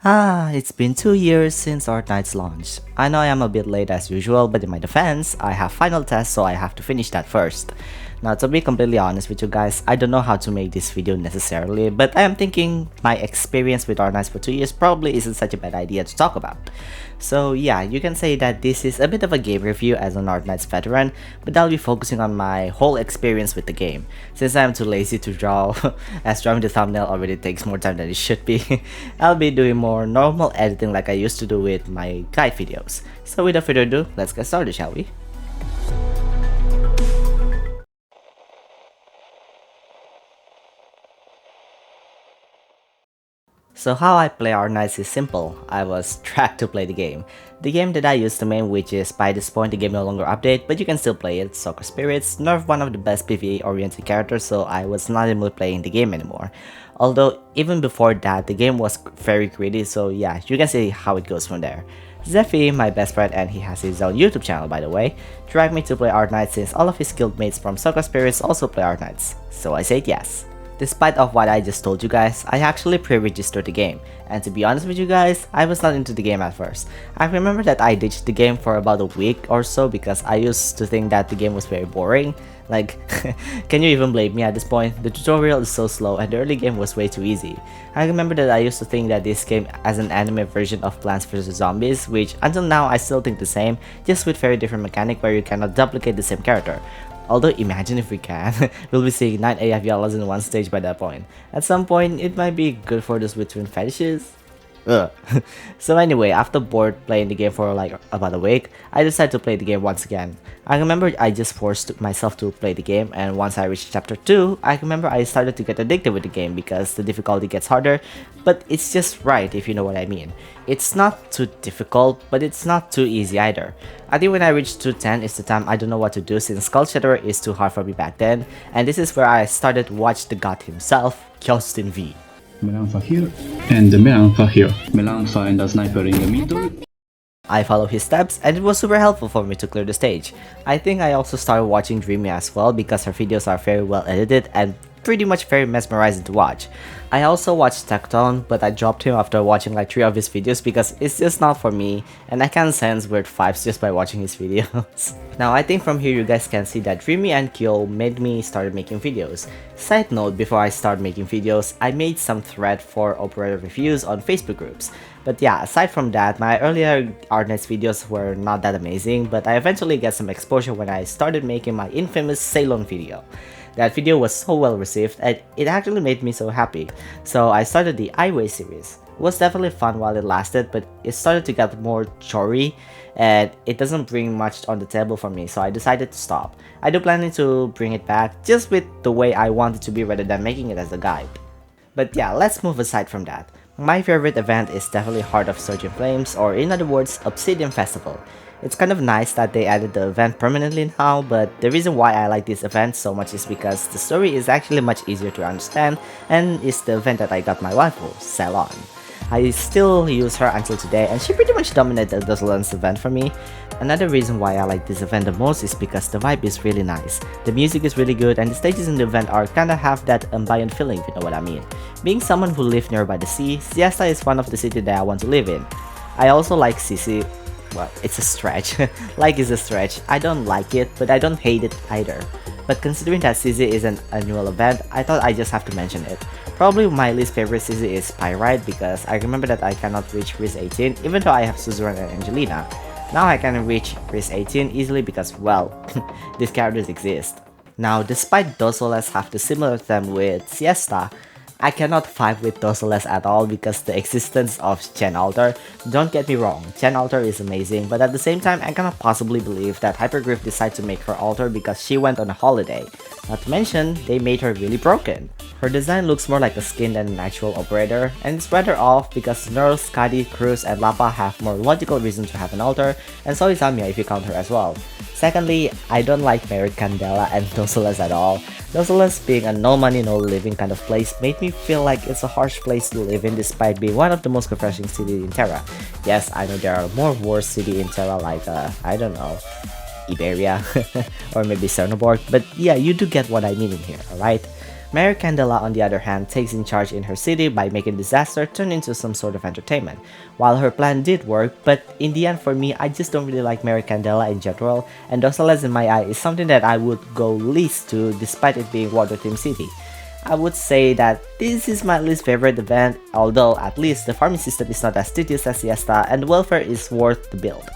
It's been 2 years since Arknights launched. I know I am a bit late as usual, but in my defense, I have final tests so I have to finish that first. Now to be completely honest with you guys, I don't know how to make this video necessarily, but I am thinking my experience with Arknights for 2 years probably isn't such a bad idea to talk about. So yeah, you can say that this is a bit of a game review as an Arknights veteran, but I'll be focusing on my whole experience with the game. Since I am too lazy to draw, as drawing the thumbnail already takes more time than it should be, I'll be doing more normal editing like I used to do with my guide videos. So without further ado, let's get started, shall we? So how I play Arknights is simple. I was tracked to play the game. The game that I used to main, which is by this point the game no longer update, but you can still play it. Soccer Spirits, nerfed one of the best PvE oriented characters, so I was not in the mood playing the game anymore. Although even before that, the game was very greedy, so yeah, you can see how it goes from there. Zephy, my best friend, and he has his own YouTube channel by the way, dragged me to play Arknights since all of his guildmates from Soccer Spirits also play Arknights, so I said yes. Despite of what I just told you guys, I actually pre-registered the game, and to be honest with you guys, I was not into the game at first. I remember that I ditched the game for about a week or so because I used to think that the game was very boring. Like, can you even blame me at this point? The tutorial is so slow and the early game was way too easy. I remember that I used to think that this game as an anime version of Plants vs Zombies, which until now I still think the same, just with very different mechanic where you cannot duplicate the same character. Although imagine if we can, we'll be seeing 9 AF Yalas in one stage by that point. At some point, it might be good for those with twin fetishes. Ugh. So anyway, after bored playing the game for like about a week, I decided to play the game once again. I remember I just forced myself to play the game, and once I reached chapter 2, I remember I started to get addicted with the game because the difficulty gets harder, but it's just right if you know what I mean. It's not too difficult, but it's not too easy either. I think when I reached 210 is the time I don't know what to do since Skull Shatterer is too hard for me back then, and this is where I started to watch the god himself, Kyostin V. Melanfa here and the Melanfa here. Melanfa and the sniper in the middle. I followed his steps and it was super helpful for me to clear the stage. I think I also started watching Dreamy as well because her videos are very well edited and pretty much very mesmerizing to watch. I also watched Tecton, but I dropped him after watching like 3 of his videos because it's just not for me and I can sense weird vibes just by watching his videos. Now I think from here you guys can see that Dreamy and Kyo made me start making videos. Side note, before I start making videos, I made some thread for operator reviews on Facebook groups. But yeah, aside from that, my earlier Arknights videos were not that amazing, but I eventually got some exposure when I started making my infamous Ceylon video. That video was so well received and it actually made me so happy. So I started the iWay series. It was definitely fun while it lasted, but it started to get more chory and it doesn't bring much on the table for me, so I decided to stop. I do planning to bring it back just with the way I want it to be rather than making it as a guide. But yeah, let's move aside from that. My favorite event is definitely Heart of Surging Flames, or in other words, Obsidian Festival. It's kind of nice that they added the event permanently now, but the reason why I like this event so much is because the story is actually much easier to understand and it's the event that I got my waifu, Ceylon. I still use her until today and she pretty much dominated the Ceylon's event for me. Another reason why I like this event the most is because the vibe is really nice. The music is really good and the stages in the event are kinda have that ambient feeling, if you know what I mean. Being someone who lives nearby the sea, Siesta is one of the cities that I want to live in. I also like Sisi. Well, it's a stretch. Like is a stretch. I don't like it, but I don't hate it either. But considering that CZ is an annual event, I thought I just have to mention it. Probably my least favorite CZ is Pyrite because I remember that I cannot reach Risk 18 even though I have Suzerain and Angelina. Now I can reach Risk 18 easily because, well, these characters exist. Now, despite Dosoles have the similar theme with Siesta, I cannot fight with Dosoles at all because the existence of Chen Altar. Don't get me wrong, Chen Altar is amazing, but at the same time I cannot possibly believe that Hypergriff decided to make her altar because she went on a holiday. Not to mention, they made her really broken. Her design looks more like a skin than an actual operator, and it's rather off because Nerl, Skadi, Cruz, and Lapa have more logical reasons to have an altar, and so is Amia if you count her as well. Secondly, I don't like Merit Candela and Dosoles at all. Dosoles being a no money no living kind of place made me feel like it's a harsh place to live in despite being one of the most refreshing cities in Terra. Yes, I know there are more worse cities in Terra like, I don't know, Iberia or maybe Cernoborg, but yeah, you do get what I mean in here, alright? Mary Candela, on the other hand, takes in charge in her city by making disaster turn into some sort of entertainment. While her plan did work, but in the end for me, I just don't really like Mary Candela in general, and Dosales in my eye is something that I would go least to despite it being Water Team City. I would say that this is my least favorite event, although at least the farming system is not as tedious as Siesta and the welfare is worth the build.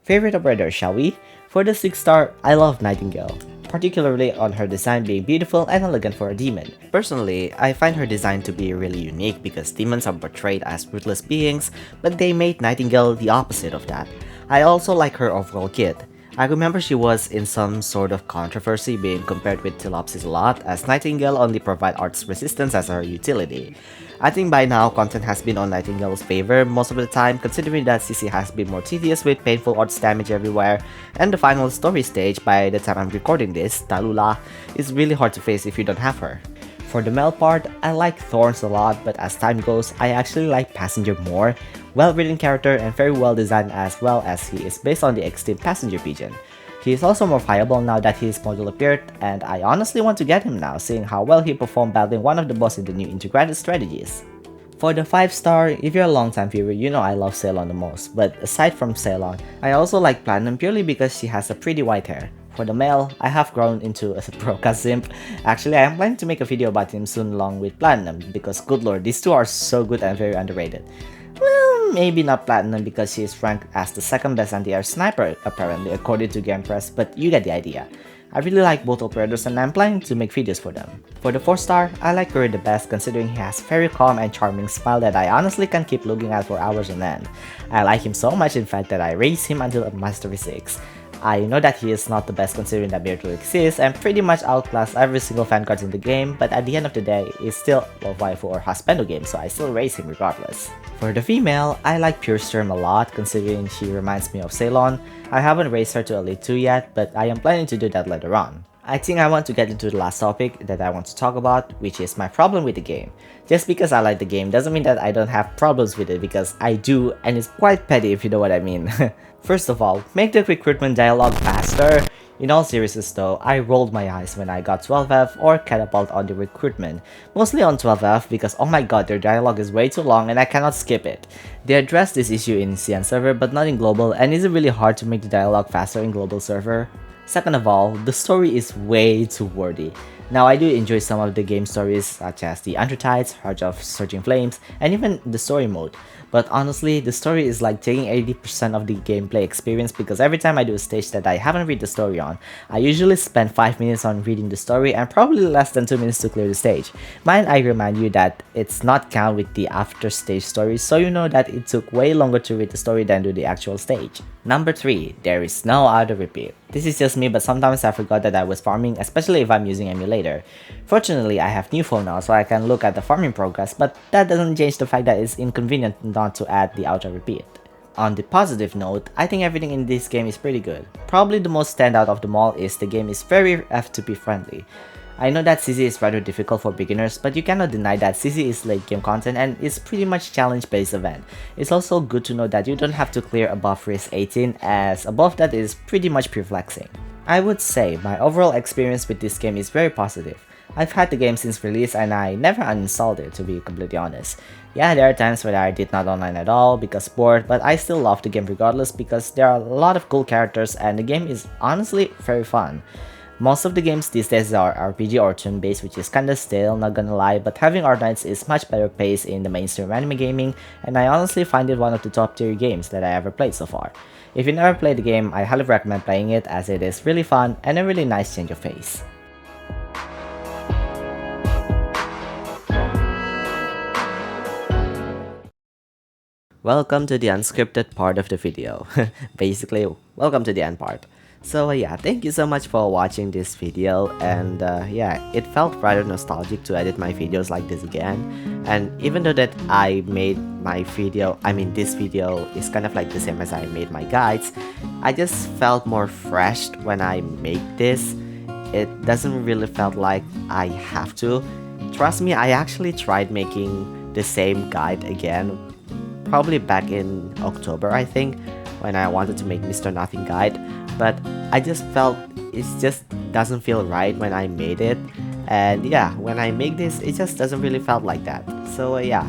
Favorite operator, shall we? For the 6 star, I love Nightingale, particularly on her design being beautiful and elegant for a demon. Personally, I find her design to be really unique because demons are portrayed as ruthless beings, but they made Nightingale the opposite of that. I also like her overall kit. I remember she was in some sort of controversy being compared with Tilopsis a lot, as Nightingale only provide arts resistance as her utility. I think by now content has been on Nightingale's favor most of the time, considering that CC has been more tedious with painful arts damage everywhere, and the final story stage by the time I'm recording this, Talula, is really hard to face if you don't have her. For the male part, I like Thorns a lot, but as time goes, I actually like Passenger more. Well-written character and very well designed as well as he is based on the extinct Passenger Pigeon. He is also more viable now that his module appeared, and I honestly want to get him now, seeing how well he performed battling one of the boss in the new integrated strategies. For the 5 star, if you're a long-time viewer, you know I love Ceylon the most, but aside from Ceylon, I also like Platinum purely because she has a pretty white hair. For the male, I have grown into a Broca simp. Actually, I am planning to make a video about him soon along with Platinum, because good lord, these two are so good and very underrated. Well, maybe not Platinum because she is ranked as the second best anti-air sniper apparently according to GamePress, but you get the idea. I really like both operators and I'm planning to make videos for them. For the 4 star, I like Curry the best considering he has very calm and charming smile that I honestly can keep looking at for hours on end. I like him so much in fact that I raised him until a Mastery 6. I know that he is not the best considering that Beardo exists and pretty much outclass every single fan cards in the game, but at the end of the day, it's still a waifu or husbando game, so I still raise him regardless. For the female, I like Pure Sturm a lot considering she reminds me of Ceylon. I haven't raised her to Elite 2 yet, but I am planning to do that later on. I think I want to get into the last topic that I want to talk about, which is my problem with the game. Just because I like the game doesn't mean that I don't have problems with it, because I do, and it's quite petty if you know what I mean. First of all, make the recruitment dialogue faster. In all seriousness though, I rolled my eyes when I got 12F or Catapult on the recruitment. Mostly on 12F because oh my god, their dialogue is way too long and I cannot skip it. They addressed this issue in CN server but not in global, and is it really hard to make the dialogue faster in global server? Second of all, the story is way too wordy. Now I do enjoy some of the game stories such as the Arknights, Heart of Surging Flames, and even the story mode. But honestly, the story is like taking 80% of the gameplay experience because every time I do a stage that I haven't read the story on, I usually spend 5 minutes on reading the story and probably less than 2 minutes to clear the stage. Mind I remind you that it's not count with the after stage story, so you know that it took way longer to read the story than do the actual stage. Number 3, there is no auto repeat. This is just me, but sometimes I forgot that I was farming, especially if I'm using emulator. Fortunately, I have new phone now so I can look at the farming progress, but that doesn't change the fact that it's inconvenient not to add the auto repeat. On the positive note, I think everything in this game is pretty good. Probably the most standout of them all is the game is very F2P friendly. I know that CC is rather difficult for beginners, but you cannot deny that CC is late game content and is pretty much challenge based event. It's also good to know that you don't have to clear above risk 18, as above that is pretty much pure flexing. I would say my overall experience with this game is very positive. I've had the game since release and I never uninstalled it, to be completely honest. Yeah, there are times where I did not online at all because bored, but I still love the game regardless because there are a lot of cool characters and the game is honestly very fun. Most of the games these days are RPG or turn-based, which is kinda stale, not gonna lie, but having Arknights is much better paced in the mainstream anime gaming, and I honestly find it one of the top tier games that I ever played so far. If you never played the game, I highly recommend playing it as it is really fun and a really nice change of pace. Welcome to the unscripted part of the video. Basically, welcome to the end part. So yeah, thank you so much for watching this video, and yeah, it felt rather nostalgic to edit my videos like this again. And even though that I made my video, this video is kind of like the same as I made my guides, I just felt more fresh when I make this. It doesn't really felt like I have to. Trust me, I actually tried making the same guide again, probably back in October I think, when I wanted to make Mr. Nothing guide, but I just felt it just doesn't feel right when I made it. And yeah, when I make this, it just doesn't really felt like that. So yeah,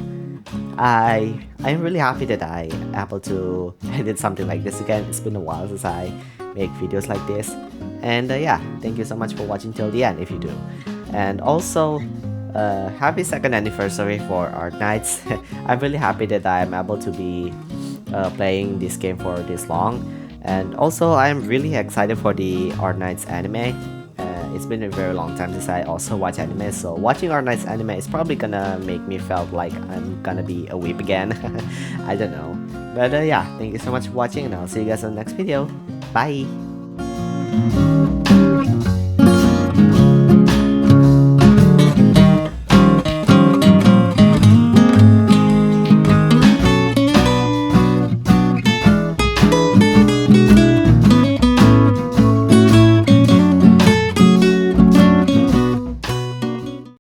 I'm really happy that I able to edit something like this again. It's been a while since I make videos like this. And yeah, thank you so much for watching till the end if you do. And also, happy second anniversary for Arknights. I'm really happy that I'm able to be playing this game for this long. And also, I'm really excited for the Arknights anime. It's been a very long time since I also watch anime, so watching Arknights anime is probably gonna make me felt like I'm gonna be a weep again. I don't know. But yeah, thank you so much for watching, and I'll see you guys on the next video. Bye!